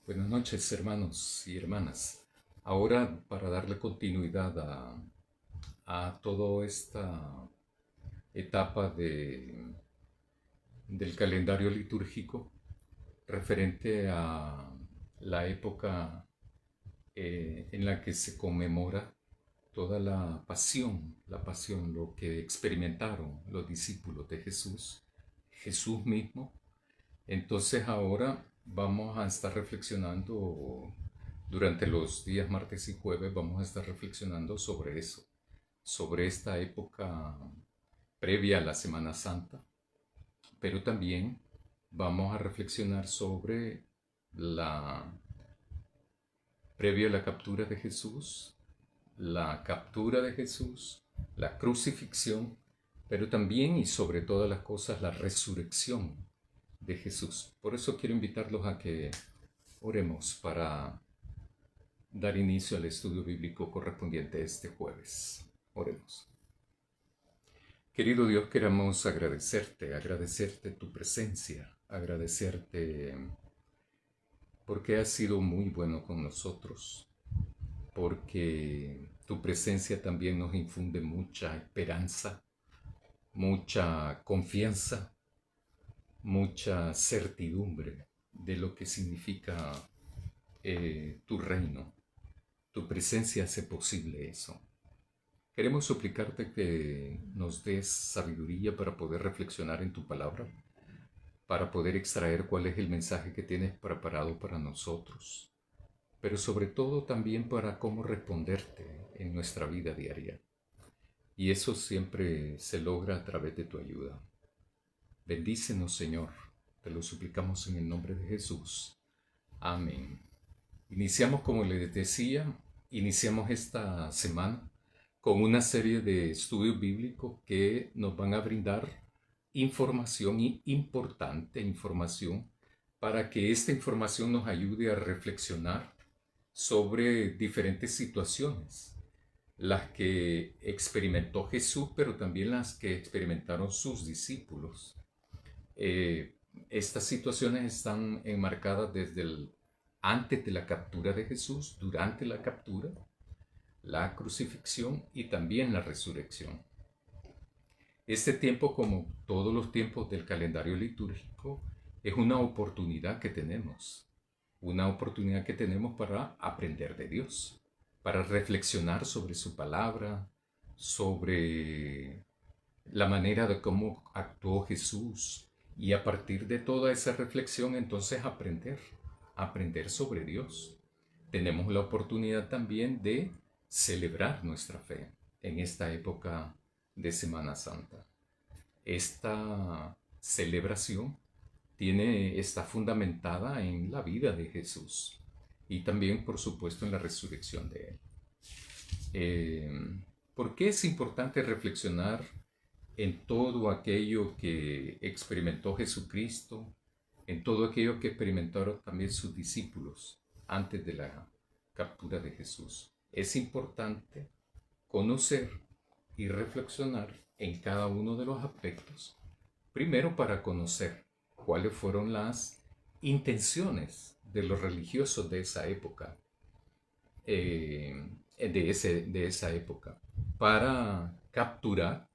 Buenas noches, hermanos y hermanas. Ahora, para darle continuidad a toda esta etapa del calendario litúrgico referente a la época en la que se conmemora toda la pasión, lo que experimentaron los discípulos de Jesús, Jesús mismo. Entonces ahora vamos a estar reflexionando durante los días martes y jueves, vamos a estar reflexionando sobre eso, sobre esta época previa a la Semana Santa, pero también vamos a reflexionar sobre la previa a la captura de Jesús, la captura de Jesús, la crucifixión, pero también y sobre todas las cosas la resurrección de Jesús. Por eso quiero invitarlos a que oremos para dar inicio al estudio bíblico correspondiente a este jueves. Oremos. Querido Dios, queremos agradecerte tu presencia, agradecerte porque has sido muy bueno con nosotros, porque tu presencia también nos infunde mucha esperanza, mucha confianza, mucha certidumbre de lo que significa tu reino. Tu presencia hace posible eso. Queremos suplicarte que nos des sabiduría para poder reflexionar en tu palabra, para poder extraer cuál es el mensaje que tienes preparado para nosotros, pero sobre todo también para cómo responderte en nuestra vida diaria. Y eso siempre se logra a través de tu ayuda. Bendícenos, Señor, te lo suplicamos en el nombre de Jesús. Amén. Iniciamos, como les decía, iniciamos esta semana con una serie de estudios bíblicos que nos van a brindar información importante información para que esta información nos ayude a reflexionar sobre diferentes situaciones, las que experimentó Jesús, pero también las que experimentaron sus discípulos. Eh, Estas situaciones están enmarcadas desde antes de la captura de Jesús, durante la captura, la crucifixión y también la resurrección. Este tiempo, como todos los tiempos del calendario litúrgico, es una oportunidad que tenemos para aprender de Dios, para reflexionar sobre su palabra, sobre la manera de cómo actuó Jesús y a partir de toda esa reflexión entonces aprender sobre Dios. Tenemos la oportunidad también de celebrar nuestra fe en esta época de Semana Santa. Esta celebración está fundamentada en la vida de Jesús y también, por supuesto, en la resurrección de Él. ¿Por qué es importante reflexionar en todo aquello que experimentó Jesucristo, en todo aquello que experimentaron también sus discípulos antes de la captura de Jesús? Es importante conocer y reflexionar en cada uno de los aspectos. Primero, para conocer cuáles fueron las intenciones de los religiosos de esa época, de esa época, para capturar,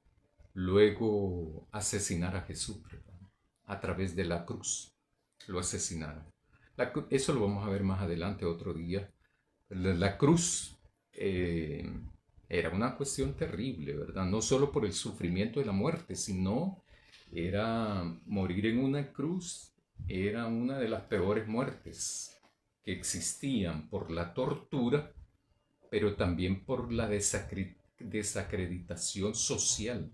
luego asesinar a Jesús, ¿verdad? A través de la cruz, lo asesinaron. Eso lo vamos a ver más adelante, otro día. La cruz era una cuestión terrible, ¿verdad? No solo por el sufrimiento de la muerte, sino era morir en una cruz, era una de las peores muertes que existían por la tortura, pero también por la desacreditación social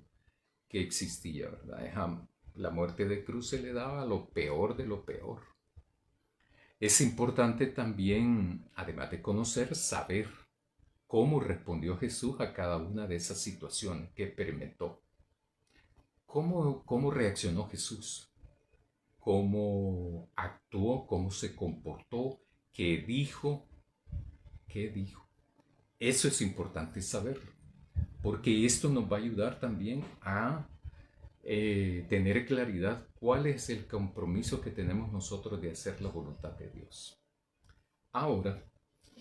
que existía, ¿verdad? La muerte de cruz se le daba a lo peor de lo peor. Es importante también, además de conocer, saber cómo respondió Jesús a cada una de esas situaciones que experimentó. ¿Cómo reaccionó Jesús? ¿Cómo actuó? ¿Cómo se comportó? ¿Qué dijo? ¿Qué dijo? Eso es importante saberlo, porque esto nos va a ayudar también a tener claridad cuál es el compromiso que tenemos nosotros de hacer la voluntad de Dios. Ahora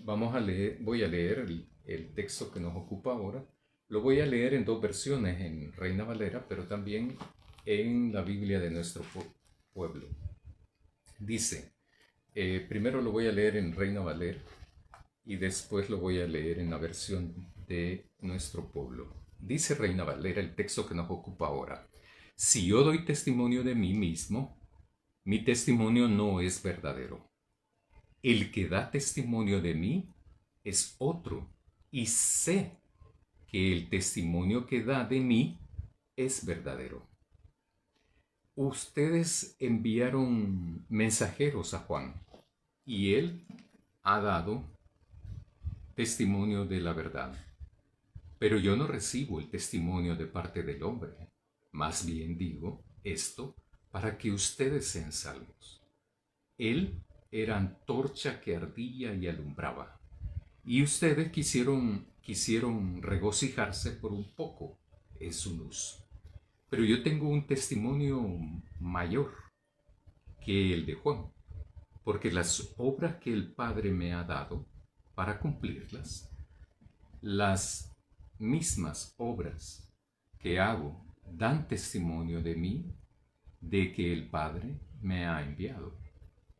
voy a leer el texto que nos ocupa ahora. Lo voy a leer en dos versiones, en Reina Valera, pero también en la Biblia de nuestro pueblo. Dice, primero lo voy a leer en Reina Valera y después lo voy a leer en la versión de nuestro pueblo. Dice Reina Valera el texto que nos ocupa ahora. Si yo doy testimonio de mí mismo, mi testimonio no es verdadero. El que da testimonio de mí es otro, y sé que el testimonio que da de mí es verdadero. Ustedes enviaron mensajeros a Juan, y él ha dado testimonio de la verdad. Pero yo no recibo el testimonio de parte del hombre. Más bien digo esto para que ustedes sean salvos. Él era antorcha que ardía y alumbraba. Y ustedes quisieron regocijarse por un poco en su luz. Pero yo tengo un testimonio mayor que el de Juan, porque las obras que el Padre me ha dado para cumplirlas, las mismas obras que hago dan testimonio de mí, de que el Padre me ha enviado.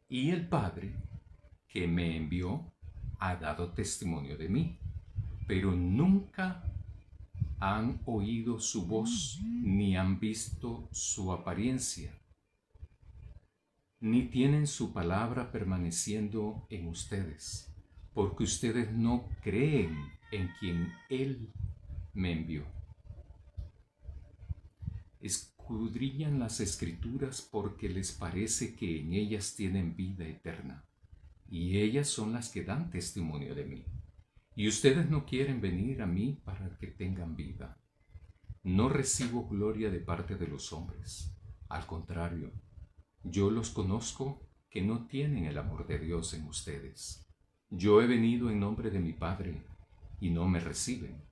Y el Padre que me envió ha dado testimonio de mí, pero nunca han oído su voz, ni han visto su apariencia, ni tienen su palabra permaneciendo en ustedes, porque ustedes no creen en quien Él me envió. Escudriñan las Escrituras porque les parece que en ellas tienen vida eterna, y ellas son las que dan testimonio de mí. Y ustedes no quieren venir a mí para que tengan vida. No recibo gloria de parte de los hombres. Al contrario, yo los conozco que no tienen el amor de Dios en ustedes. Yo he venido en nombre de mi Padre y no me reciben.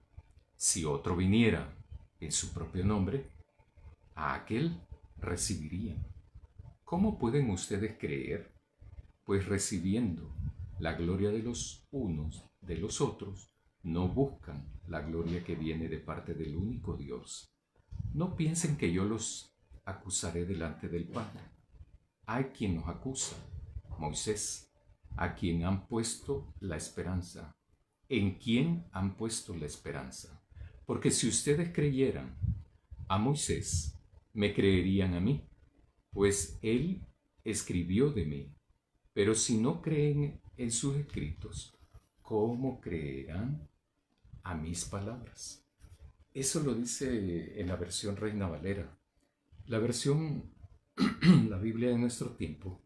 Si otro viniera en su propio nombre, a aquel recibirían. ¿Cómo pueden ustedes creer? Pues recibiendo la gloria de los unos de los otros, no buscan la gloria que viene de parte del único Dios. No piensen que yo los acusaré delante del Padre. Hay quien nos acusa, Moisés, a quien han puesto la esperanza. ¿En quién han puesto la esperanza? Porque si ustedes creyeran a Moisés, me creerían a mí, pues él escribió de mí. Pero si no creen en sus escritos, ¿cómo creerán a mis palabras? Eso lo dice en la versión Reina Valera. La versión, la Biblia de nuestro tiempo,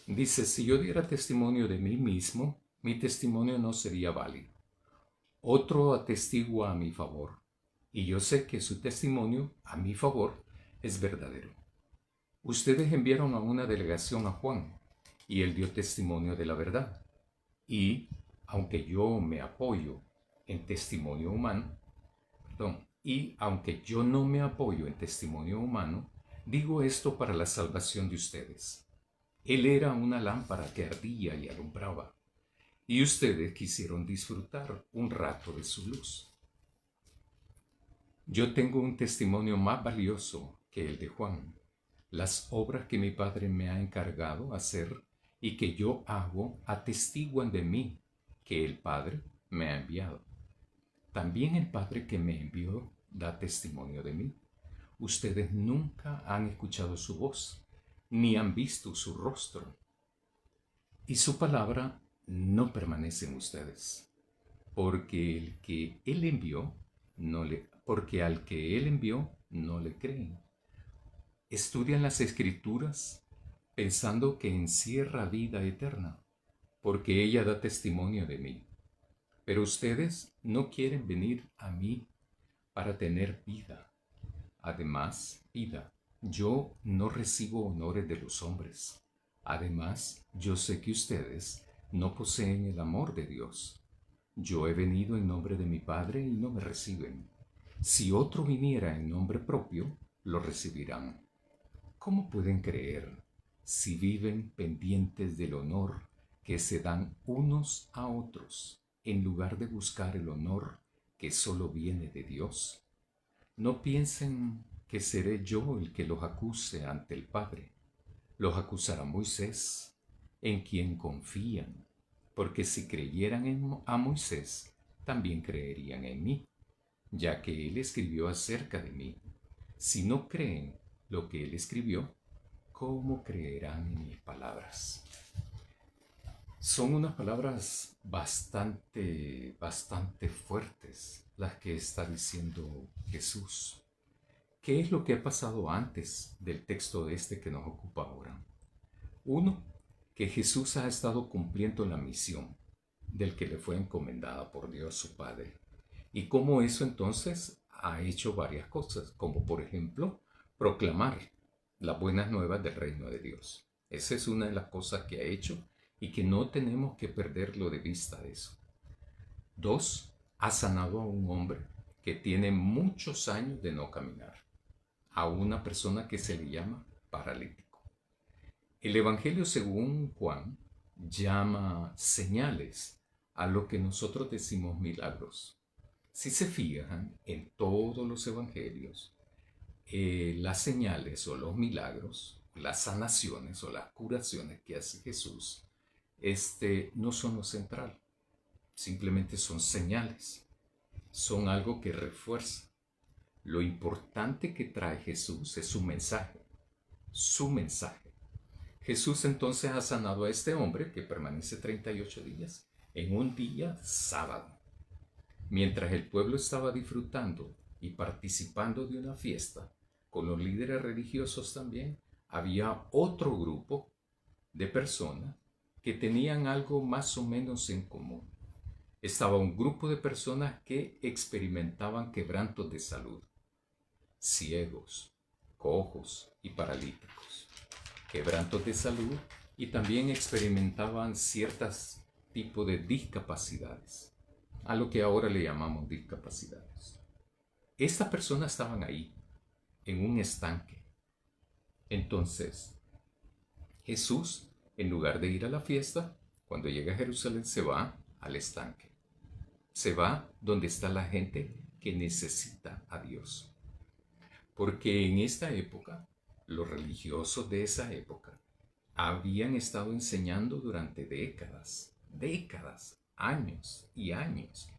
dice, si yo diera testimonio de mí mismo, mi testimonio no sería válido. Otro atestigua a mi favor, y yo sé que su testimonio a mi favor es verdadero. Ustedes enviaron a una delegación a Juan, y él dio testimonio de la verdad. Y, aunque yo me apoyo en testimonio humano, y aunque yo no me apoyo en testimonio humano, digo esto para la salvación de ustedes. Él era una lámpara que ardía y alumbraba, y ustedes quisieron disfrutar un rato de su luz. Yo tengo un testimonio más valioso que el de Juan. Las obras que mi Padre me ha encargado hacer y que yo hago atestiguan de mí que el Padre me ha enviado. También el Padre que me envió da testimonio de mí. Ustedes nunca han escuchado su voz, ni han visto su rostro. Y su palabra no permanece en ustedes, porque porque al que Él envió no le creen. Estudian las Escrituras pensando que encierra vida eterna, porque ella da testimonio de mí. Pero ustedes no quieren venir a mí para tener vida. Además, vida. Yo no recibo honores de los hombres. Además, yo sé que ustedes no poseen el amor de Dios. Yo he venido en nombre de mi Padre y no me reciben. Si otro viniera en nombre propio, lo recibirán. ¿Cómo pueden creer si viven pendientes del honor que se dan unos a otros en lugar de buscar el honor que solo viene de Dios. No piensen que seré yo el que los acuse ante el Padre. Los acusará Moisés, en quien confían, porque si creyeran a Moisés, también creerían en mí, ya que él escribió acerca de mí. Si no creen lo que él escribió, ¿cómo creerán en mis palabras? Son unas palabras bastante fuertes las que está diciendo Jesús. ¿Qué es lo que ha pasado antes del texto este que nos ocupa ahora? Uno, que Jesús ha estado cumpliendo la misión del que le fue encomendada por Dios su Padre. Y cómo eso entonces ha hecho varias cosas, como por ejemplo proclamar las buenas nuevas del reino de Dios. Esa es una de las cosas que ha hecho y que no tenemos que perderlo de vista de eso. Dos, ha sanado a un hombre que tiene muchos años de no caminar, a una persona que se le llama paralítico. El Evangelio según Juan llama señales a lo que nosotros decimos milagros. Si se fijan en todos los evangelios, las señales o los milagros, las sanaciones o las curaciones que hace Jesús, no son lo central, simplemente son señales, son algo que refuerza. Lo importante que trae Jesús es su mensaje, su mensaje. Jesús entonces ha sanado a este hombre que permanece 38 días en un día sábado. Mientras el pueblo estaba disfrutando y participando de una fiesta, con los líderes religiosos también, había otro grupo de personas que tenían algo más o menos en común. Estaba un grupo de personas que experimentaban quebrantos de salud, ciegos, cojos y paralíticos. Quebrantos de salud y también experimentaban ciertos tipos de discapacidades, a lo que ahora le llamamos discapacidades. Estas personas estaban ahí, en un estanque. Entonces, Jesús, en lugar de ir a la fiesta, cuando llega a Jerusalén se va al estanque. Se va donde está la gente que necesita a Dios. Porque en esta época, los religiosos de esa época habían estado enseñando durante décadas, años y años.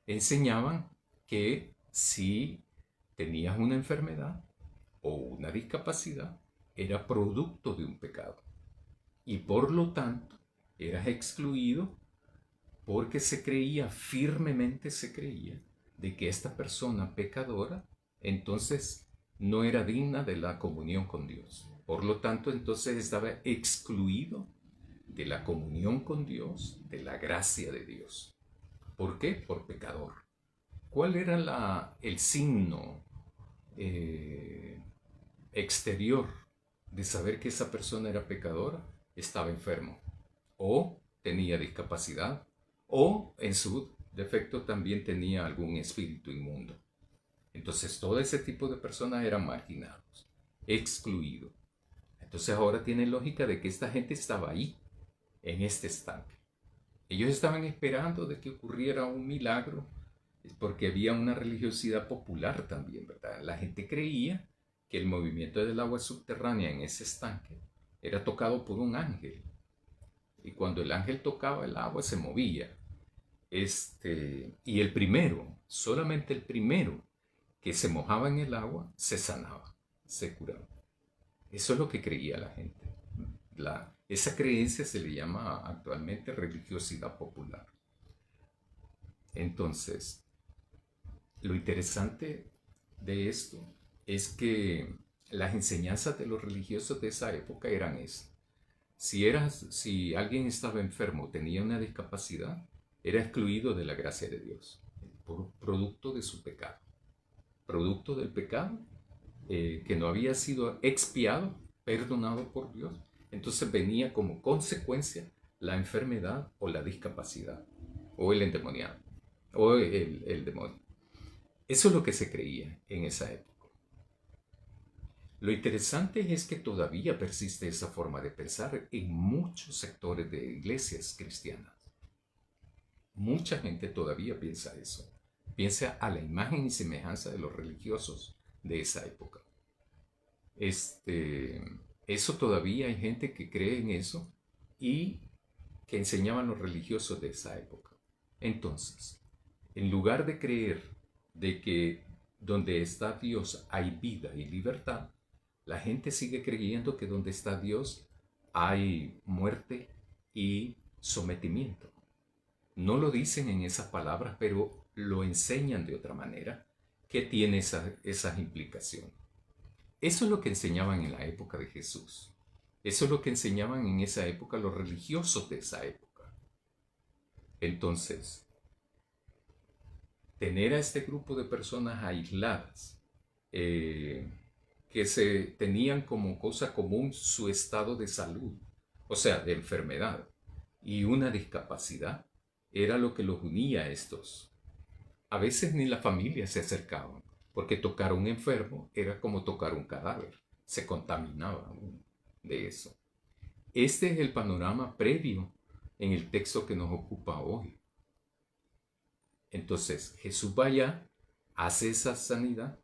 Enseñaban que si tenías una enfermedad o una discapacidad, era producto de un pecado. Y por lo tanto, eras excluido porque firmemente se creía, de que esta persona pecadora, entonces no era digna de la comunión con Dios. Por lo tanto, entonces estaba excluido de la comunión con Dios, de la gracia de Dios. ¿Por qué? Por pecador. ¿Cuál era el signo exterior de saber que esa persona era pecadora? Estaba enfermo, o tenía discapacidad, o en su defecto también tenía algún espíritu inmundo. Entonces todo ese tipo de personas eran marginados, excluidos. Entonces ahora tiene lógica de que esta gente estaba ahí, en este estanque. Ellos estaban esperando de que ocurriera un milagro, porque había una religiosidad popular también, ¿verdad? La gente creía que el movimiento del agua subterránea en ese estanque era tocado por un ángel. Y cuando el ángel tocaba el agua se movía. Y el primero, solamente el primero que se mojaba en el agua, se sanaba, se curaba. Eso es lo que creía la gente. Esa creencia se le llama actualmente religiosidad popular. Entonces, lo interesante de esto es que las enseñanzas de los religiosos de esa época eran esas. Si alguien estaba enfermo, tenía una discapacidad, era excluido de la gracia de Dios, por producto de su pecado. Producto del pecado que no había sido expiado, perdonado por Dios. Entonces venía como consecuencia la enfermedad o la discapacidad, o el endemoniado, o el demonio. Eso es lo que se creía en esa época. Lo interesante es que todavía persiste esa forma de pensar en muchos sectores de iglesias cristianas. Mucha gente todavía piensa eso. Piensa a la imagen y semejanza de los religiosos de esa época. Este, eso todavía hay gente que cree en eso y que enseñaban los religiosos de esa época. Entonces, en lugar de creer de que donde está Dios hay vida y libertad, la gente sigue creyendo que donde está Dios hay muerte y sometimiento. No lo dicen en esas palabras, pero lo enseñan de otra manera que tiene esas implicaciones. Eso es lo que enseñaban en la época de Jesús. Eso es lo que enseñaban en esa época los religiosos de esa época. Entonces, tener a este grupo de personas aisladas, que se tenían como cosa común su estado de salud, o sea, de enfermedad, y una discapacidad, era lo que los unía a estos. A veces ni la familia se acercaban, porque tocar a un enfermo era como tocar un cadáver, se contaminaba de eso. Este es el panorama previo en el texto que nos ocupa hoy. Entonces Jesús va allá, hace esa sanidad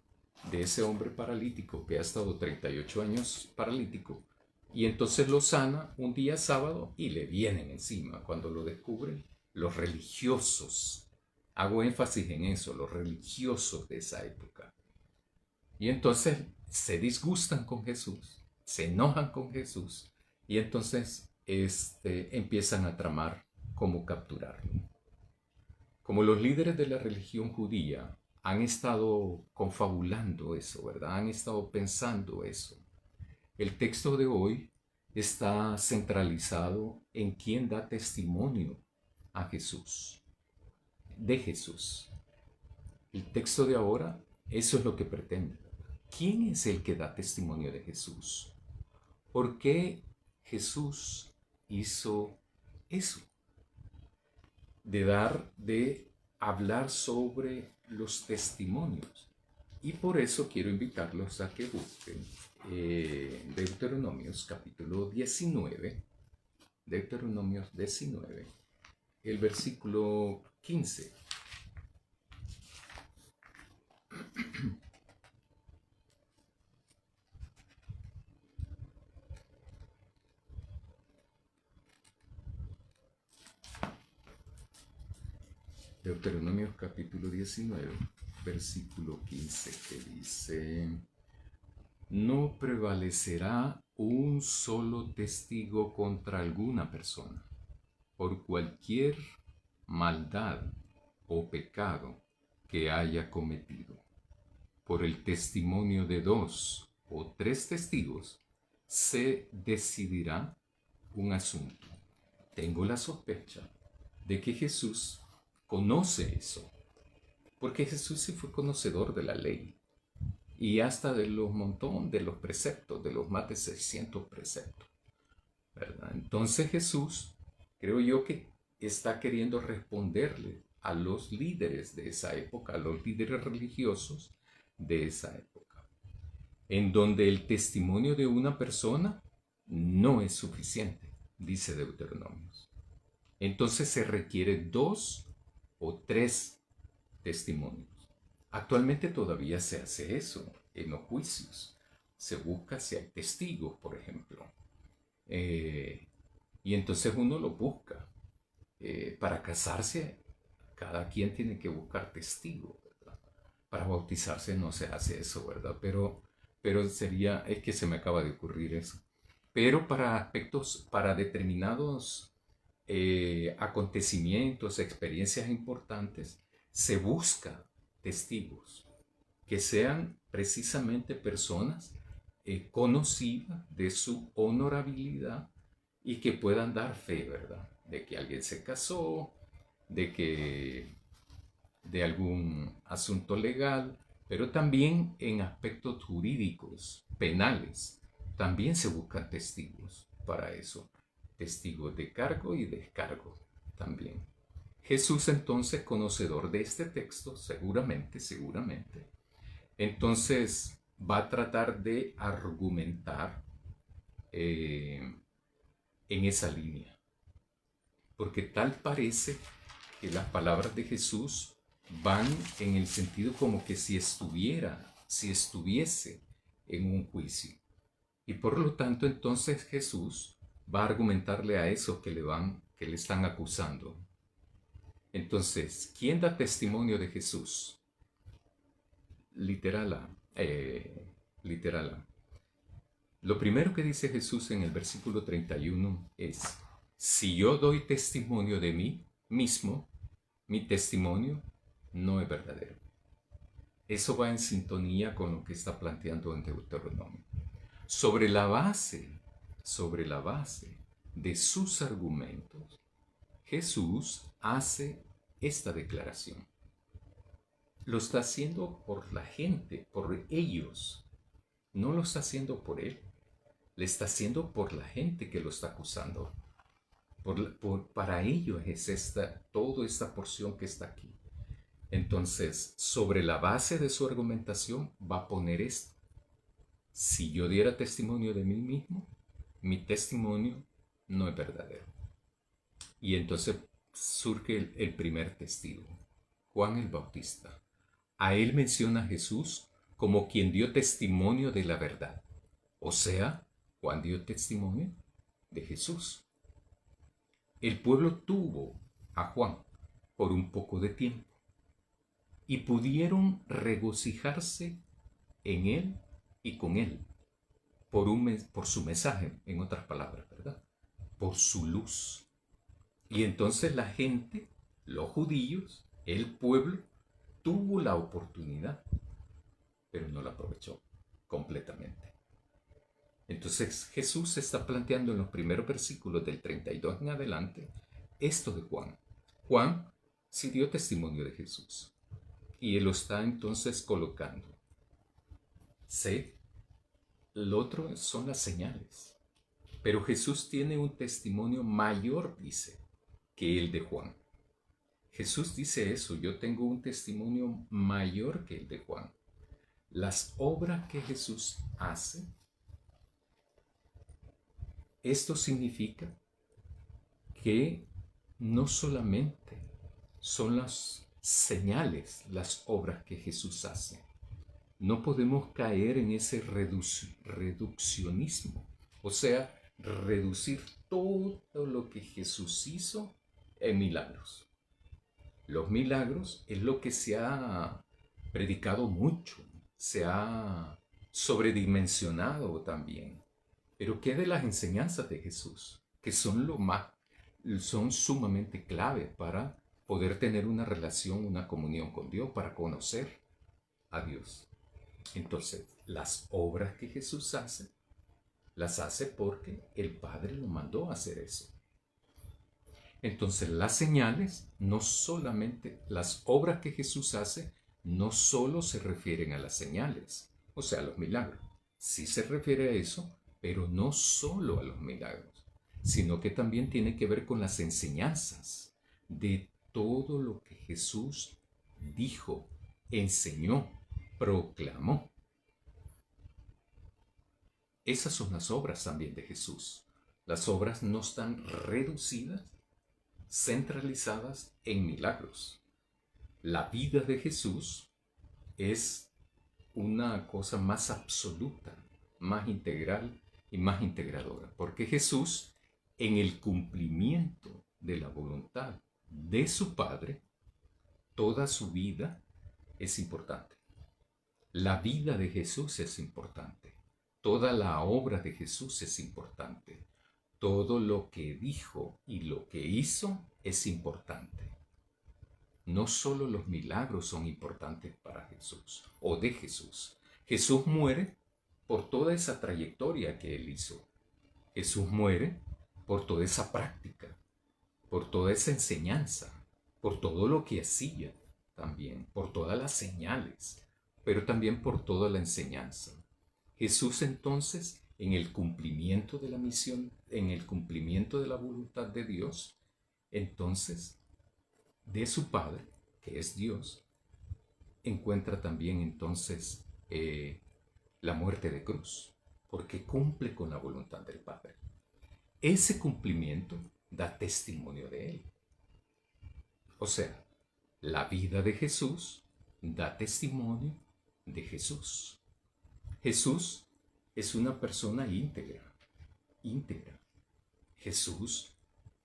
de ese hombre paralítico que ha estado 38 años paralítico, y entonces lo sana un día sábado y le vienen encima cuando lo descubren los religiosos. Hago énfasis en eso, los religiosos de esa época. Y entonces se disgustan con Jesús, se enojan con Jesús, y entonces empiezan a tramar cómo capturarlo. Como los líderes de la religión judía han estado confabulando eso, ¿verdad? Han estado pensando eso. El texto de hoy está centralizado en quién da testimonio a Jesús, de Jesús. El texto de ahora, eso es lo que pretende. ¿Quién es el que da testimonio de Jesús? ¿Por qué Jesús hizo eso? De hablar sobre los testimonios. Y por eso quiero invitarlos a que busquen Deuteronomios capítulo 19, Deuteronomios 19, el versículo 15. Deuteronomios capítulo 19, versículo 15, que dice: no prevalecerá un solo testigo contra alguna persona, por cualquier maldad o pecado que haya cometido. Por el testimonio de 2 o 3 testigos se decidirá un asunto. Tengo la sospecha de que Jesús conoce eso, porque Jesús sí fue conocedor de la ley y hasta de los montón de los preceptos, de los más de 600 preceptos, ¿verdad? Entonces Jesús, creo yo que está queriendo responderle a los líderes de esa época, a los líderes religiosos de esa época, en donde el testimonio de una persona no es suficiente, dice Deuteronomios. Entonces se requiere 2 o 3 testimonios. Actualmente todavía se hace eso en los juicios. Se busca si hay testigos, por ejemplo. Y entonces uno lo busca. Para casarse, cada quien tiene que buscar testigos, ¿verdad? Para bautizarse no se hace eso, ¿verdad? Pero es que se me acaba de ocurrir eso. Pero para aspectos, para determinados acontecimientos, experiencias importantes, se busca testigos que sean precisamente personas conocidas de su honorabilidad y que puedan dar fe, ¿verdad? De que alguien se casó, de algún asunto legal, pero también en aspectos jurídicos, penales, también se buscan testigos para eso, testigos de cargo y descargo también. Jesús entonces, conocedor de este texto, seguramente, entonces va a tratar de argumentar en esa línea. Porque tal parece que las palabras de Jesús van en el sentido como que si estuviese en un juicio. Y por lo tanto, entonces Jesús va a argumentarle a esos que le están acusando. Entonces, ¿quién da testimonio de Jesús? Literal A. Literal A. Lo primero que dice Jesús en el versículo 31 es: si yo doy testimonio de mí mismo, mi testimonio no es verdadero. Eso va en sintonía con lo que está planteando en Deuteronomio. Sobre la base de sus argumentos, Jesús hace esta declaración. Lo está haciendo por la gente, por ellos. No lo está haciendo por él. Le está haciendo por la gente que lo está acusando. Para ellos es toda esta porción que está aquí. Entonces, sobre la base de su argumentación va a poner esto: si yo diera testimonio de mí mismo, mi testimonio no es verdadero. Y entonces surge el primer testigo, Juan el Bautista. A él menciona Jesús como quien dio testimonio de la verdad. O sea, Juan dio testimonio de Jesús. El pueblo tuvo a Juan por un poco de tiempo y pudieron regocijarse en él y con él por su mensaje, en otras palabras, ¿verdad? Por su luz. Y entonces la gente, los judíos, el pueblo, tuvo la oportunidad, pero no la aprovechó completamente. Entonces Jesús está planteando en los primeros versículos del 32 en adelante esto de Juan. Juan sí dio testimonio de Jesús y él lo está entonces colocando. C. Lo otro son las señales. Pero Jesús tiene un testimonio mayor, dice, que el de Juan. Jesús dice eso: yo tengo un testimonio mayor que el de Juan. Las obras que Jesús hace, esto significa que no solamente son las señales, las obras que Jesús hace. No podemos caer en ese reduccionismo, o sea, reducir todo lo que Jesús hizo en milagros. Los milagros es lo que se ha predicado mucho, se ha sobredimensionado también. Pero ¿qué de las enseñanzas de Jesús? Que son son sumamente clave para poder tener una relación, una comunión con Dios, para conocer a Dios. Entonces, las obras que Jesús hace, las hace porque el Padre lo mandó a hacer eso. Entonces, las señales, no solamente las obras que Jesús hace, no solo se refieren a las señales, o sea, a los milagros. Sí se refiere a eso, pero no solo a los milagros, sino que también tiene que ver con las enseñanzas de todo lo que Jesús dijo, enseñó, proclamó. Esas son las obras también de Jesús. Las obras no están reducidas, centralizadas en milagros. La vida de Jesús es una cosa más absoluta, más integral y más integradora, porque Jesús, en el cumplimiento de la voluntad de su Padre, toda su vida es importante. La vida de Jesús es importante. Toda la obra de Jesús es importante. Todo lo que dijo y lo que hizo es importante. No solo los milagros son importantes para Jesús o de Jesús. Jesús muere por toda esa trayectoria que él hizo. Jesús muere por toda esa práctica, por toda esa enseñanza, por todo lo que hacía también, por todas las señales, pero también por toda la enseñanza. Jesús entonces, en el cumplimiento de la misión, en el cumplimiento de la voluntad de Dios, entonces, de su Padre, que es Dios, encuentra también entonces la muerte de cruz, porque cumple con la voluntad del Padre. Ese cumplimiento da testimonio de Él. O sea, la vida de Jesús da testimonio de Jesús. Jesús es una persona íntegra, íntegra. Jesús,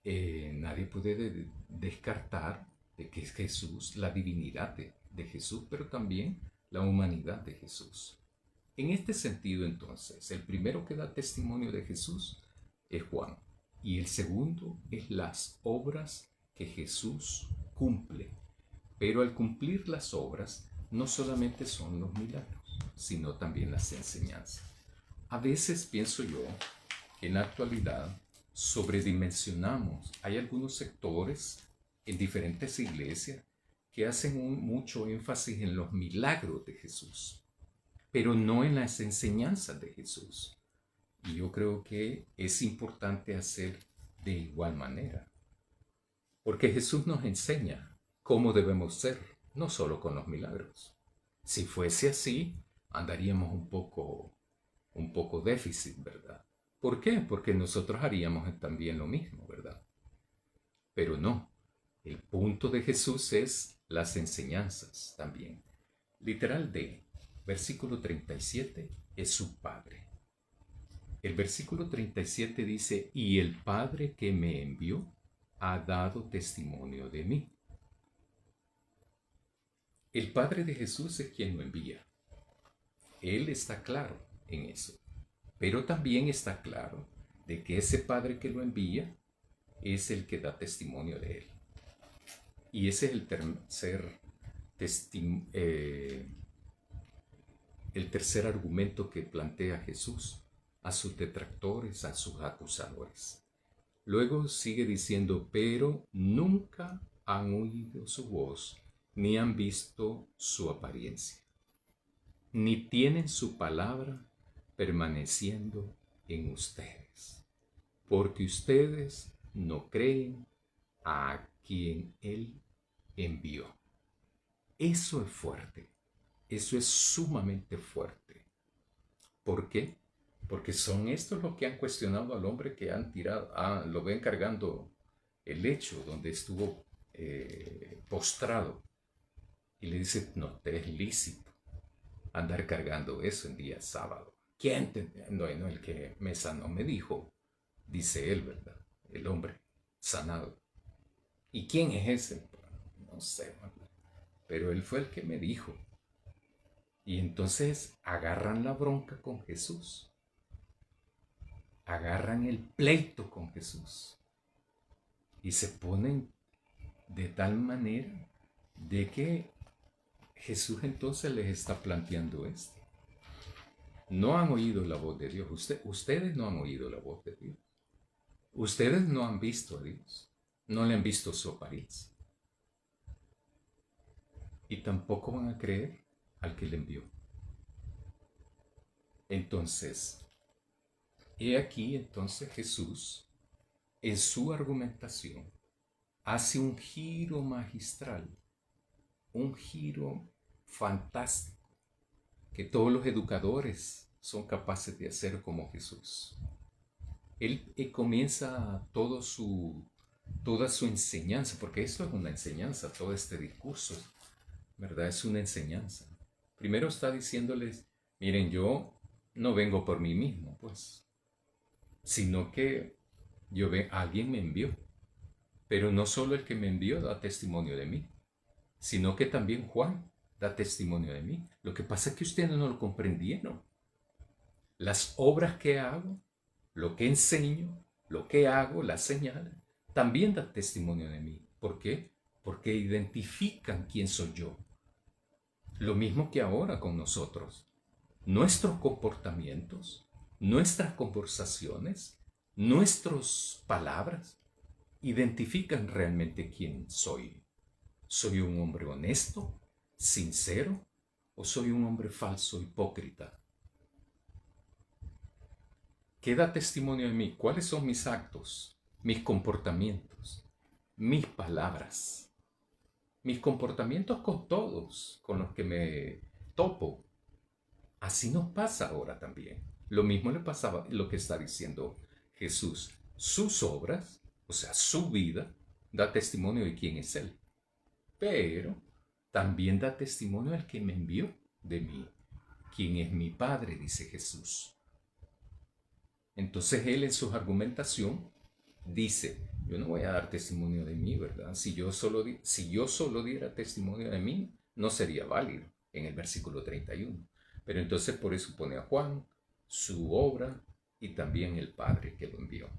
nadie puede descartar de que es Jesús, la divinidad de Jesús, pero también la humanidad de Jesús. En este sentido, entonces, el primero que da testimonio de Jesús es Juan, y el segundo es las obras que Jesús cumple. Pero al cumplir las obras, no solamente son los milagros, sino también las enseñanzas. A veces pienso yo que en la actualidad sobredimensionamos. Hay algunos sectores en diferentes iglesias que hacen mucho énfasis en los milagros de Jesús, pero no en las enseñanzas de Jesús. Y yo creo que es importante hacer de igual manera, porque Jesús nos enseña cómo debemos ser, no solo con los milagros. Si fuese así, andaríamos un poco déficit, ¿verdad? ¿Por qué? Porque nosotros haríamos también lo mismo, ¿verdad? Pero no. El punto de Jesús es las enseñanzas también. Literal de versículo 37 es su Padre. El versículo 37 dice, y el Padre que me envió ha dado testimonio de mí. El Padre de Jesús es quien lo envía. Él está claro en eso. Pero también está claro de que ese Padre que lo envía es el que da testimonio de él. Y ese es el tercer argumento que plantea Jesús a sus detractores, a sus acusadores. Luego sigue diciendo, pero nunca han oído su voz, ni han visto su apariencia, ni tienen su palabra permaneciendo en ustedes, porque ustedes no creen a quien Él envió. Eso es fuerte, eso es sumamente fuerte. ¿Por qué? Porque son estos los que han cuestionado al hombre, que han tirado, lo ven cargando el lecho donde estuvo postrado, y le dice, no te es lícito andar cargando eso en día sábado. ¿Quién te...? No, el que me sanó me dijo, dice él, ¿verdad? El hombre sanado. ¿Y quién es ese? No sé, ¿verdad? Pero él fue el que me dijo. Y entonces agarran la bronca con Jesús. Agarran el pleito con Jesús. Y se ponen de tal manera de que Jesús entonces les está planteando esto. No han oído la voz de Dios. Ustedes no han oído la voz de Dios. Ustedes no han visto a Dios. No le han visto su apariencia. Y tampoco van a creer al que le envió. Entonces, he aquí entonces Jesús, en su argumentación, hace un giro magistral, un giro fantástico, que todos los educadores son capaces de hacer como Jesús. Él comienza toda su enseñanza, porque esto es una enseñanza, todo este discurso, ¿verdad? Es una enseñanza. Primero está diciéndoles, miren, yo no vengo por mí mismo, pues, sino que alguien me envió. Pero no solo el que me envió da testimonio de mí, sino que también Juan da testimonio de mí. Lo que pasa es que ustedes no lo comprendieron. Las obras que hago, lo que enseño, lo que hago, las señales, también dan testimonio de mí. ¿Por qué? Porque identifican quién soy yo. Lo mismo que ahora con nosotros. Nuestros comportamientos, nuestras conversaciones, nuestras palabras identifican realmente quién soy. ¿Soy un hombre honesto, sincero, o soy un hombre falso, hipócrita? ¿Qué da testimonio de mí? ¿Cuáles son mis actos, mis comportamientos, mis palabras? Mis comportamientos con todos, con los que me topo. Así nos pasa ahora también. Lo mismo le pasaba lo que está diciendo Jesús. Sus obras, o sea, su vida, da testimonio de quién es Él. Pero también da testimonio al que me envió de mí. ¿Quién es mi Padre? Dice Jesús. Entonces Él en su argumentación dice, yo no voy a dar testimonio de mí, ¿verdad? Si yo solo diera testimonio de mí, no sería válido en el versículo 31. Pero entonces por eso pone a Juan, su obra y también el Padre que lo envió.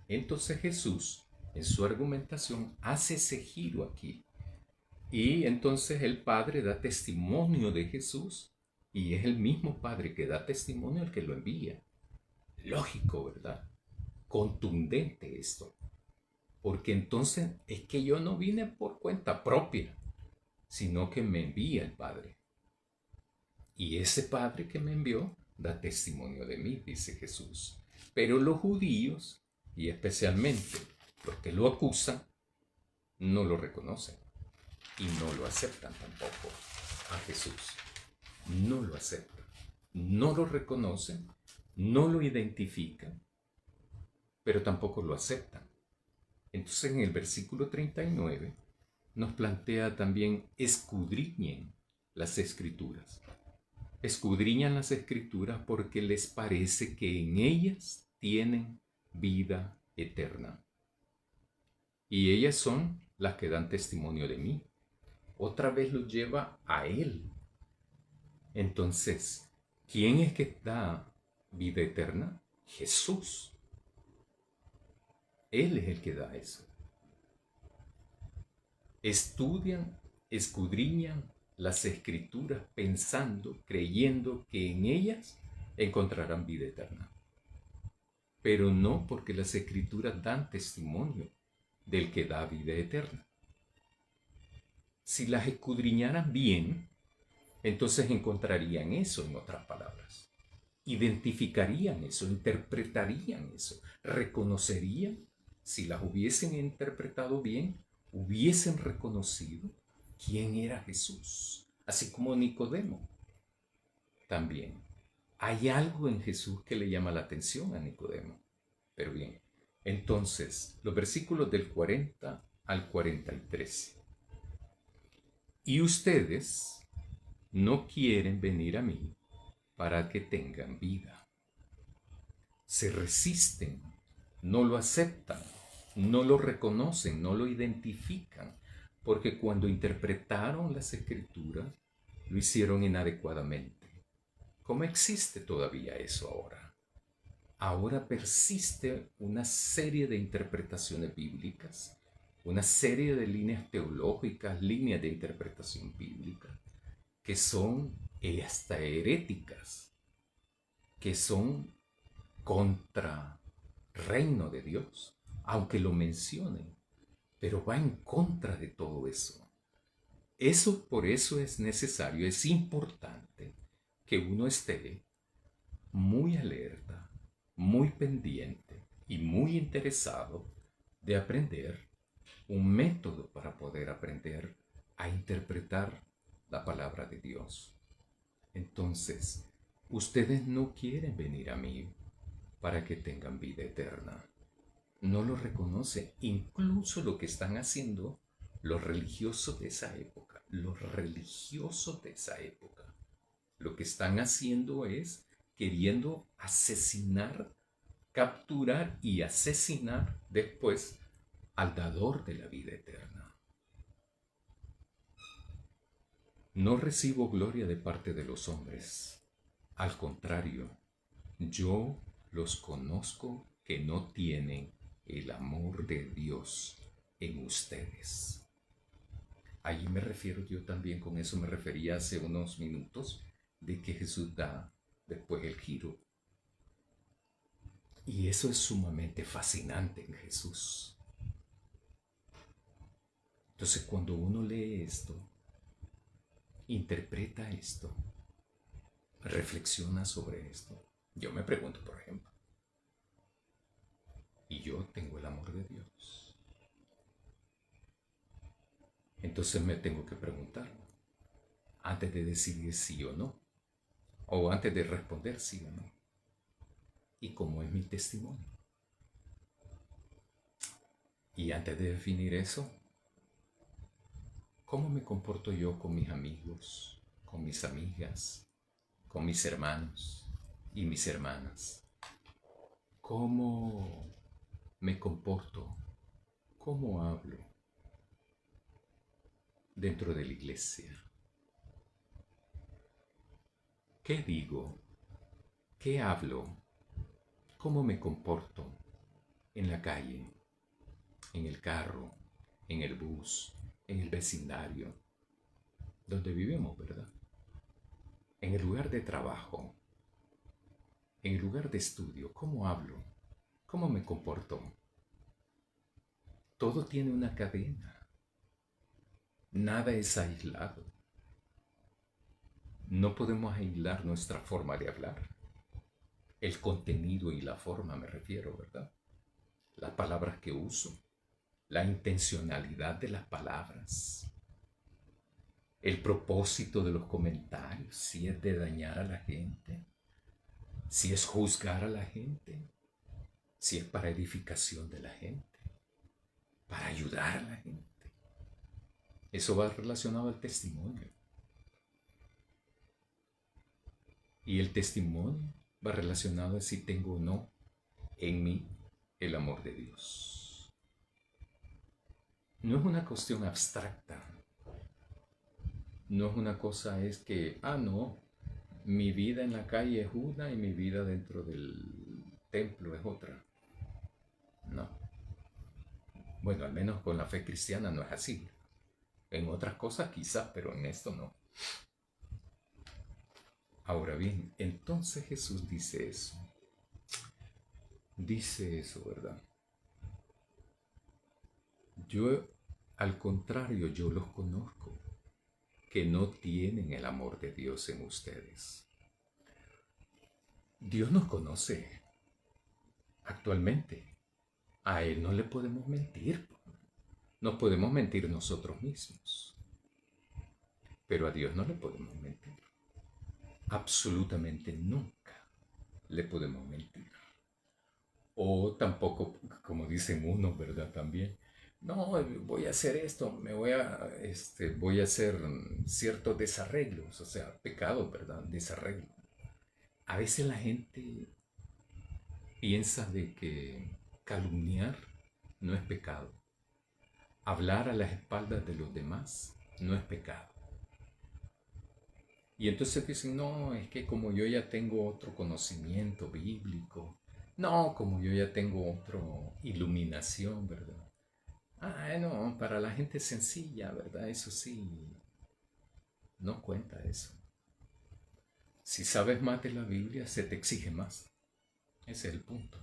Entonces Jesús, en su argumentación, hace ese giro aquí. Y entonces el Padre da testimonio de Jesús y es el mismo Padre que da testimonio al que lo envía. Lógico, ¿verdad? Contundente esto. Porque entonces es que yo no vine por cuenta propia, sino que me envía el Padre. Y ese Padre que me envió da testimonio de mí, dice Jesús. Pero los judíos, y especialmente los que lo acusan, no lo reconocen y no lo aceptan tampoco a Jesús. No lo aceptan, no lo reconocen, no lo identifican, pero tampoco lo aceptan. Entonces en el versículo 39 nos plantea también escudriñen las escrituras. Escudriñan las escrituras porque les parece que en ellas tienen vida eterna. Y ellas son las que dan testimonio de mí. Otra vez lo lleva a Él. Entonces, ¿quién es que da vida eterna? Jesús. Él es el que da eso. Estudian, escudriñan las escrituras pensando, creyendo que en ellas encontrarán vida eterna. Pero no porque las escrituras dan testimonio del que da vida eterna. Si las escudriñaran bien, entonces encontrarían eso en otras palabras. Identificarían eso, interpretarían eso, reconocerían, si las hubiesen interpretado bien, hubiesen reconocido quién era Jesús, así como Nicodemo. También hay algo en Jesús que le llama la atención a Nicodemo. Pero bien, entonces, los versículos del 40 al 43. Y ustedes no quieren venir a mí para que tengan vida. Se resisten, no lo aceptan, no lo reconocen, no lo identifican, porque cuando interpretaron las escrituras, lo hicieron inadecuadamente. ¿Cómo existe todavía eso ahora? Ahora persiste una serie de interpretaciones bíblicas, una serie de líneas teológicas, líneas de interpretación bíblica, que son hasta heréticas, que son contra reino de Dios, aunque lo mencionen, pero va en contra de todo eso. Eso por eso es necesario, es importante que uno esté muy alerta, muy pendiente y muy interesado de aprender un método para poder aprender a interpretar la palabra de Dios. Entonces, ustedes no quieren venir a mí para que tengan vida eterna. No lo reconoce. Incluso lo que están haciendo los religiosos de esa época. Los religiosos de esa época. Lo que están haciendo es queriendo asesinar, capturar y asesinar después al dador de la vida eterna. No recibo gloria de parte de los hombres. Al contrario, yo los conozco que no tienen el amor de Dios en ustedes. Ahí me refiero yo también, con eso me refería hace unos minutos, de que Jesús da después el giro. Y eso es sumamente fascinante en Jesús. Entonces cuando uno lee esto, interpreta esto, reflexiona sobre esto, yo me pregunto, por ejemplo, ¿y yo tengo el amor de Dios? Entonces me tengo que preguntar, antes de decidir sí o no, o antes de responder sí o no. ¿Y cómo es mi testimonio? Y antes de definir eso, ¿cómo me comporto yo con mis amigos, con mis amigas, con mis hermanos y mis hermanas? ¿Cómo me comporto? ¿Cómo hablo dentro de la iglesia? ¿Qué digo? ¿Qué hablo? ¿Cómo me comporto en la calle, en el carro, en el bus, en el vecindario, donde vivimos, ¿verdad? En el lugar de trabajo, en el lugar de estudio, ¿cómo hablo? ¿Cómo me comporto? Todo tiene una cadena. Nada es aislado. No podemos aislar nuestra forma de hablar. El contenido y la forma me refiero, ¿verdad? Las palabras que uso, la intencionalidad de las palabras, el propósito de los comentarios, si es de dañar a la gente, si es juzgar a la gente, si es para edificación de la gente, para ayudar a la gente. Eso va relacionado al testimonio. Y el testimonio va relacionado a si tengo o no en mí el amor de Dios. No es una cuestión abstracta. No es una cosa, es que, no, mi vida en la calle es una y mi vida dentro del templo es otra. No. Bueno, al menos con la fe cristiana no es así. En otras cosas quizás, pero en esto no. Ahora bien, entonces Jesús dice eso. Dice eso, ¿verdad? Yo, al contrario, yo los conozco, que no tienen el amor de Dios en ustedes. Dios nos conoce actualmente. A Él no le podemos mentir. Nos podemos mentir nosotros mismos. Pero a Dios no le podemos mentir. Absolutamente nunca le podemos mentir. O tampoco, como dicen unos, ¿verdad? También. No, voy a hacer esto, voy a hacer ciertos desarreglos, o sea, pecados, ¿verdad? Desarreglos. A veces la gente piensa de que calumniar no es pecado. Hablar a las espaldas de los demás no es pecado. Y entonces dicen, no, es que como yo ya tengo otro conocimiento bíblico, no, como yo ya tengo otra iluminación, ¿verdad? No, para la gente sencilla, ¿verdad? Eso sí, no cuenta eso. Si sabes más de la Biblia, se te exige más. Ese es el punto.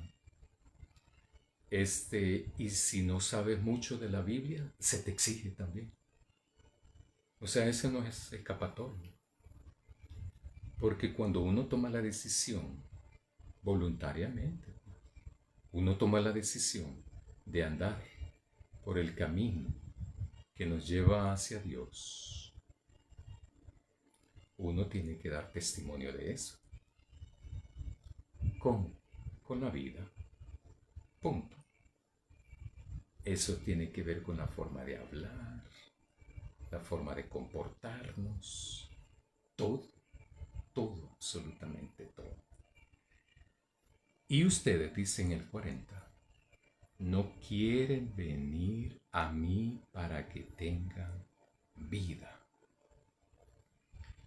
Y si no sabes mucho de la Biblia, se te exige también. O sea, ese no es escapatorio. Porque cuando uno toma la decisión voluntariamente, uno toma la decisión de andar por el camino que nos lleva hacia Dios, uno tiene que dar testimonio de eso. ¿Cómo? Con la vida. Punto. Eso tiene que ver con la forma de hablar, la forma de comportarnos, todo, todo, absolutamente todo. Y ustedes dicen el 40, no quieren venir a mí para que tengan vida.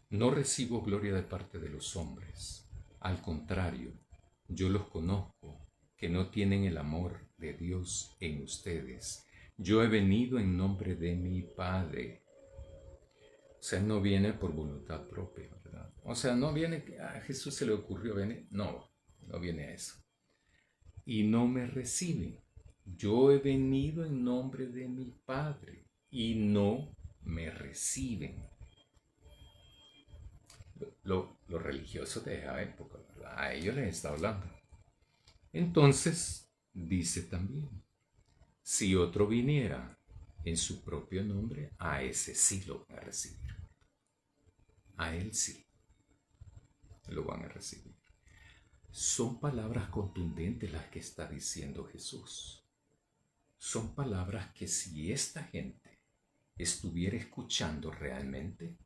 No recibo gloria de parte de los hombres. Al contrario, yo los conozco, que no tienen el amor de Dios en ustedes. Yo he venido en nombre de mi Padre. O sea, no viene por voluntad propia, ¿verdad? O sea, no viene que a Jesús se le ocurrió venir. No, no viene a eso. Y no me reciben. Yo he venido en nombre de mi Padre y no me reciben. Los religiosos de esa época, ¿verdad? A ellos les está hablando. Entonces, dice también, si otro viniera en su propio nombre, a ese sí lo van a recibir. A él sí. lo van a recibir. Son palabras contundentes las que está diciendo Jesús. Son palabras que si esta gente estuviera escuchando realmente,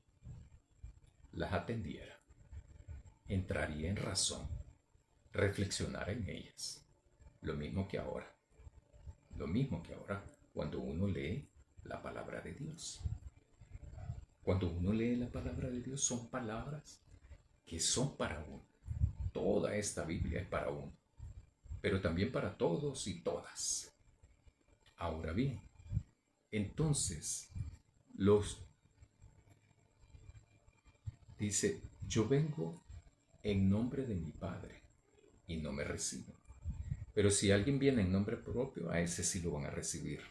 las atendiera, entraría en razón, reflexionara en ellas. Lo mismo que ahora. Lo mismo que ahora cuando uno lee la palabra de Dios. Cuando uno lee la palabra de Dios son palabras que son para uno. Toda esta Biblia es para uno, pero también para todos y todas. Ahora bien, entonces, dice, yo vengo en nombre de mi Padre y no me reciben. Pero si alguien viene en nombre propio, a ese sí lo van a recibir.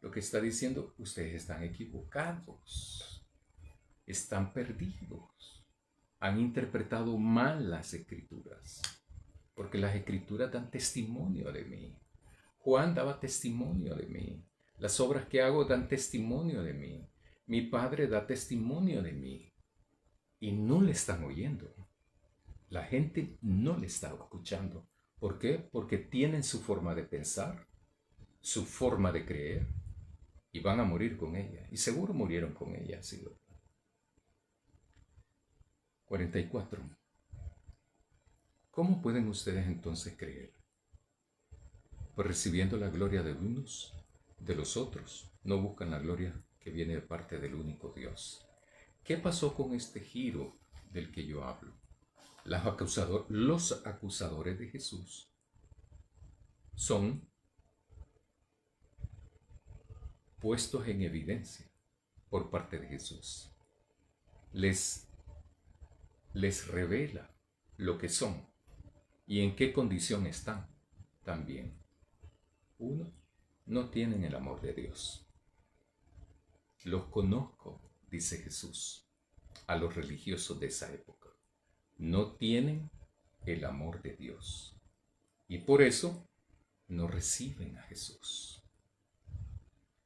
Lo que está diciendo, ustedes están equivocados, están perdidos, han interpretado mal las Escrituras, porque las Escrituras dan testimonio de mí. Juan daba testimonio de mí. Las obras que hago dan testimonio de mí. Mi Padre da testimonio de mí. Y no le están oyendo. La gente no le está escuchando. ¿Por qué? Porque tienen su forma de pensar, su forma de creer, y van a morir con ella. Y seguro murieron con ella. ¿Sí? 44. ¿Cómo pueden ustedes entonces creer? Pues recibiendo la gloria de unos, de los otros, no buscan la gloria que viene de parte del único Dios. ¿Qué pasó con este giro del que yo hablo? Los acusadores de Jesús son puestos en evidencia por parte de Jesús. Les revela lo que son y en qué condición están también. Uno, no tienen el amor de Dios. Los conozco, dice Jesús, a los religiosos de esa época. No tienen el amor de Dios. Y por eso no reciben a Jesús.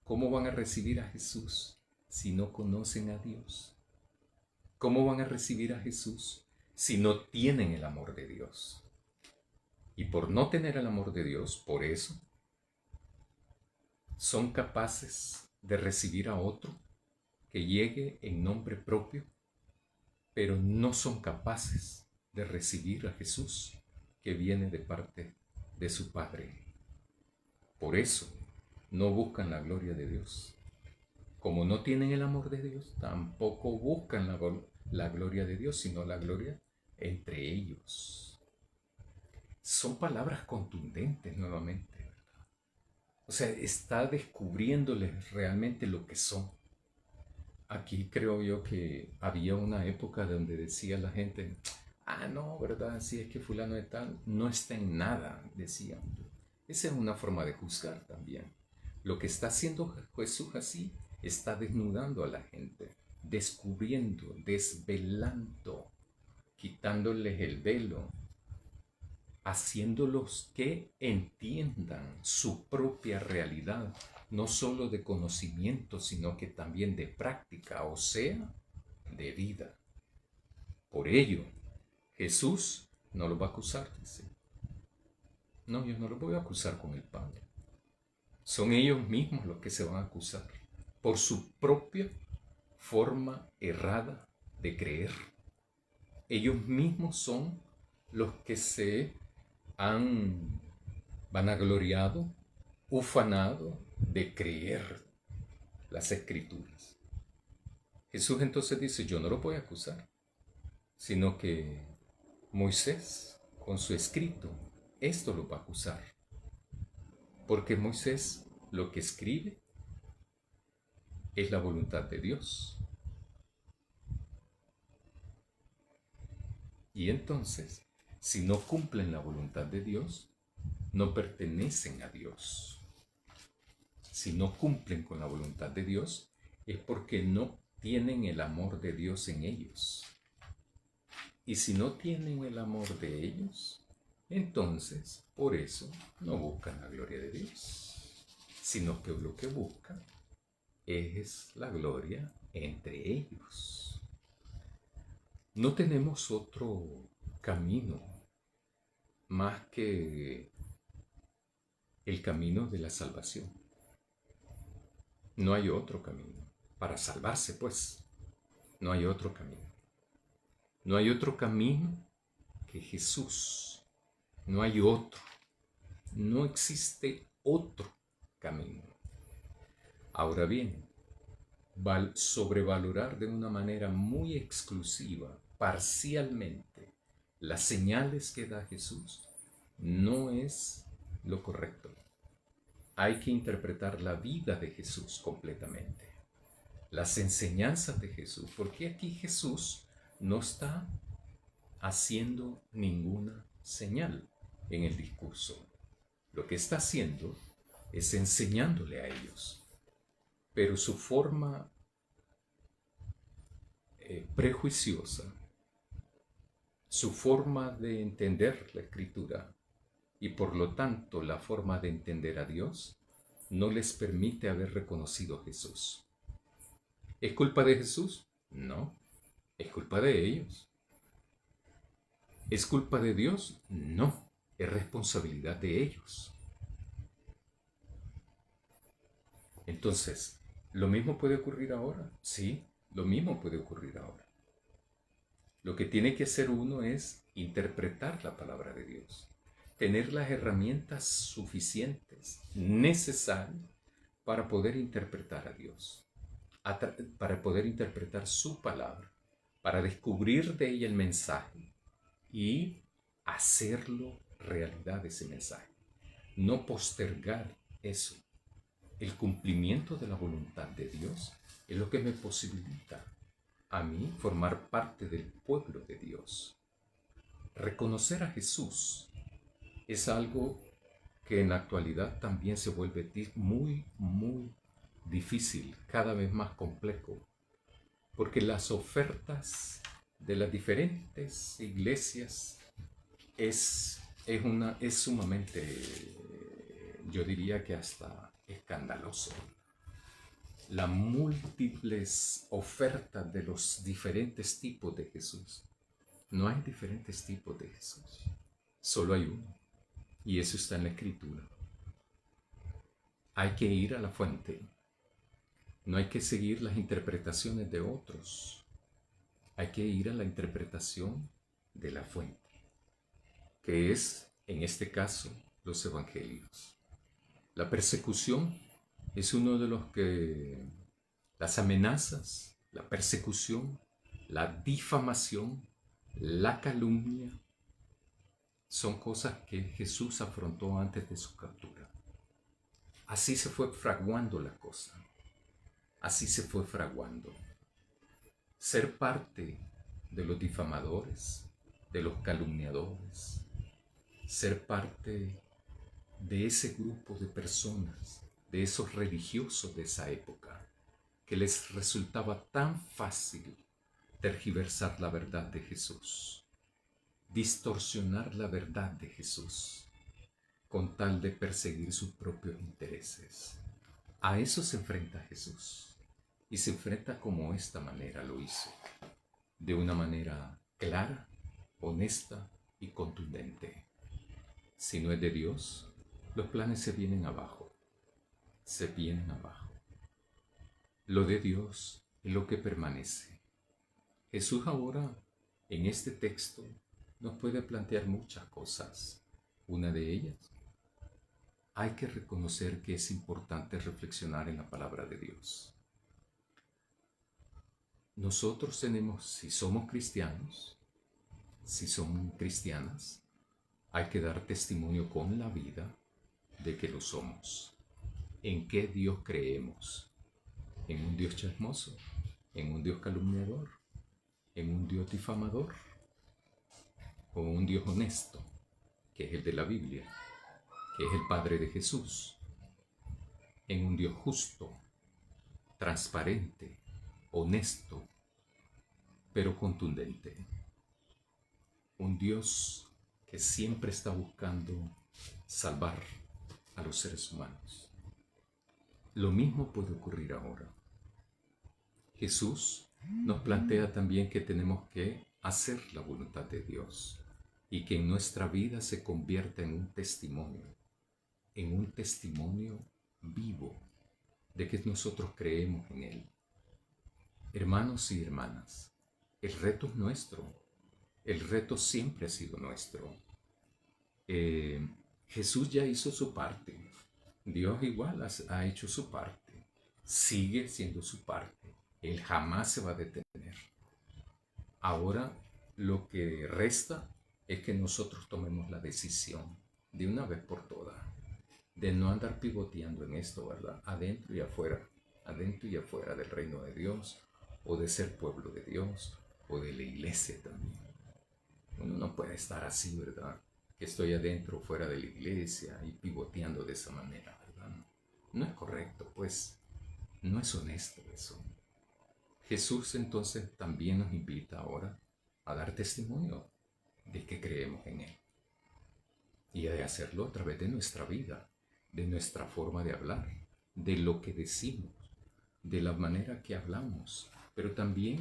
¿Cómo van a recibir a Jesús si no conocen a Dios? ¿Cómo van a recibir a Jesús si no tienen el amor de Dios? Y por no tener el amor de Dios, por eso, son capaces de recibir a otro que llegue en nombre propio, pero no son capaces de recibir a Jesús que viene de parte de su Padre. Por eso no buscan la gloria de Dios. Como no tienen el amor de Dios, tampoco buscan la gloria de Dios, sino la gloria entre ellos. Son palabras contundentes nuevamente, ¿verdad? O sea, está descubriéndoles realmente lo que son. Aquí creo yo que había una época donde decía la gente, no, ¿verdad? Si es que fulano de tal no está en nada, decían. Esa es una forma de juzgar también. Lo que está haciendo Jesús así, está desnudando a la gente, descubriendo, desvelando, quitándoles el velo, haciéndolos que entiendan su propia realidad, no solo de conocimiento, sino que también de práctica, o sea, de vida. Por ello, Jesús no los va a acusar, dice. No, yo no los voy a acusar con el Padre. Son ellos mismos los que se van a acusar por su propia forma errada de creer. Ellos mismos son los que se han vanagloriado, ufanado de creer las Escrituras. Jesús entonces dice, yo no lo voy a acusar, sino que Moisés, con su escrito, esto lo va a acusar. Porque Moisés lo que escribe es la voluntad de Dios. Y entonces, si no cumplen la voluntad de Dios, no pertenecen a Dios. Si no cumplen con la voluntad de Dios, es porque no tienen el amor de Dios en ellos. Y si no tienen el amor de ellos, entonces, por eso, no buscan la gloria de Dios, sino que lo que buscan es la gloria entre ellos. No tenemos otro camino más que el camino de la salvación. No hay otro camino. Para salvarse, pues, no hay otro camino. No hay otro camino que Jesús. No hay otro. No existe otro camino. Ahora bien, sobrevalorar de una manera muy exclusiva, parcialmente, las señales que da Jesús no es lo correcto. Hay que interpretar la vida de Jesús completamente, las enseñanzas de Jesús, porque aquí Jesús no está haciendo ninguna señal en el discurso. Lo que está haciendo es enseñándole a ellos, pero su forma prejuiciosa, su forma de entender la Escritura y por lo tanto la forma de entender a Dios no les permite haber reconocido a Jesús. ¿Es culpa de Jesús? No, es culpa de ellos. ¿Es culpa de Dios? No, es responsabilidad de ellos. Entonces, ¿lo mismo puede ocurrir ahora? Sí, lo mismo puede ocurrir ahora. Lo que tiene que hacer uno es interpretar la palabra de Dios, tener las herramientas suficientes, necesarias, para poder interpretar a Dios, para poder interpretar su palabra, para descubrir de ella el mensaje y hacerlo realidad ese mensaje. No postergar eso. El cumplimiento de la voluntad de Dios es lo que me posibilita a mí formar parte del pueblo de Dios. Reconocer a Jesús es algo que en la actualidad también se vuelve muy, muy difícil, cada vez más complejo, porque las ofertas de las diferentes iglesias es sumamente, yo diría que hasta escandaloso. Las múltiples ofertas de los diferentes tipos de Jesús. No hay diferentes tipos de Jesús, solo hay uno, y eso está en la Escritura. Hay que ir a la fuente, no hay que seguir las interpretaciones de otros, hay que ir a la interpretación de la fuente, que es, en este caso, los evangelios. La persecución es uno de los que las amenazas, la persecución, la difamación, la calumnia, son cosas que Jesús afrontó antes de su captura. Así se fue fraguando la cosa. Así se fue fraguando. Ser parte de los difamadores, de los calumniadores, ser parte de ese grupo de personas, de esos religiosos de esa época, que les resultaba tan fácil tergiversar la verdad de Jesús, distorsionar la verdad de Jesús, con tal de perseguir sus propios intereses. A eso se enfrenta Jesús, y se enfrenta como esta manera lo hizo, de una manera clara, honesta y contundente. Si no es de Dios, los planes se vienen abajo, se vienen abajo. Lo de Dios es lo que permanece. Jesús ahora, en este texto, nos puede plantear muchas cosas. Una de ellas, hay que reconocer que es importante reflexionar en la palabra de Dios. Nosotros tenemos, si somos cristianos, si son cristianas, hay que dar testimonio con la vida de que lo somos. ¿En qué Dios creemos? ¿En un Dios chismoso? ¿En un Dios calumniador? ¿En un Dios difamador? ¿O un Dios honesto, que es el de la Biblia, que es el Padre de Jesús? ¿En un Dios justo, transparente, honesto, pero contundente? Un Dios que siempre está buscando salvar a los seres humanos. Lo mismo puede ocurrir ahora. Jesús nos plantea también que tenemos que hacer la voluntad de Dios. y que en nuestra vida se convierta en un testimonio vivo de que nosotros creemos en Él. Hermanos y hermanas, el reto es nuestro, el reto siempre ha sido nuestro. Jesús ya hizo su parte, Dios igual ha hecho su parte, sigue siendo su parte, Él jamás se va a detener. Ahora lo que resta es que nosotros tomemos la decisión de una vez por todas, de no andar pivoteando en esto, ¿verdad? Adentro y afuera del reino de Dios, o de ser pueblo de Dios, o de la iglesia también. Uno no puede estar así, ¿verdad? Que estoy adentro o fuera de la iglesia y pivoteando de esa manera, ¿verdad? No es correcto, pues, no es honesto eso. Jesús entonces también nos invita ahora a dar testimonio de que creemos en Él y de hacerlo a través de nuestra vida, de nuestra forma de hablar, de lo que decimos, de la manera que hablamos, pero también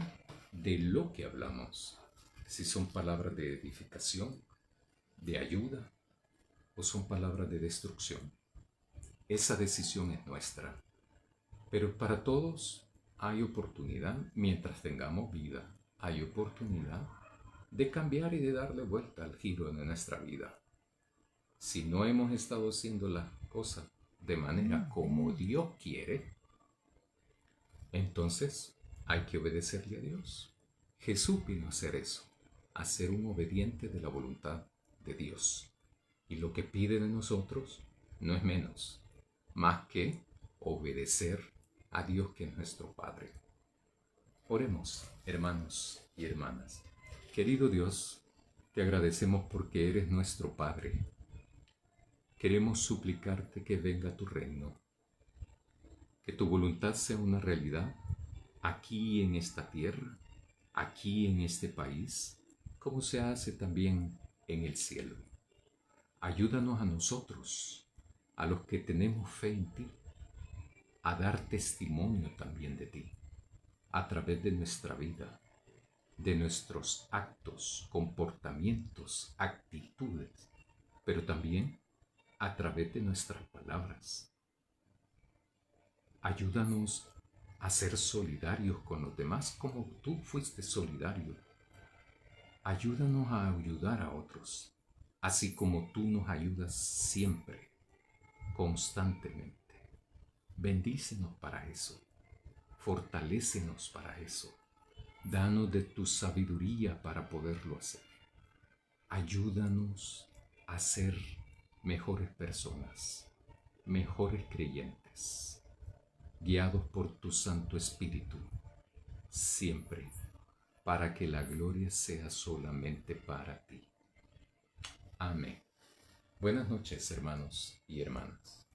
de lo que hablamos, si son palabras de edificación, de ayuda o son palabras de destrucción. Esa decisión es nuestra, pero para todos hay oportunidad, mientras tengamos vida, hay oportunidad de cambiar y de darle vuelta al giro de nuestra vida. Si no hemos estado haciendo las cosas de manera como Dios quiere, entonces hay que obedecerle a Dios. Jesús vino a hacer eso, a ser un obediente de la voluntad de Dios. Y lo que pide de nosotros no es menos, más que obedecer a Dios, que es nuestro Padre. Oremos, hermanos y hermanas. Querido Dios, te agradecemos porque eres nuestro Padre. Queremos suplicarte que venga tu reino, que tu voluntad sea una realidad aquí en esta tierra, aquí en este país, como se hace también en el cielo. Ayúdanos a nosotros, a los que tenemos fe en ti, a dar testimonio también de ti, a través de nuestra vida, de nuestros actos, comportamientos, actitudes, pero también a través de nuestras palabras. Ayúdanos a ser solidarios con los demás como tú fuiste solidario. Ayúdanos a ayudar a otros, así como tú nos ayudas siempre, constantemente. Bendícenos para eso, fortalécenos para eso, danos de tu sabiduría para poderlo hacer. Ayúdanos a ser mejores personas, mejores creyentes, guiados por tu Santo Espíritu, siempre, para que la gloria sea solamente para ti. Amén. Buenas noches, hermanos y hermanas.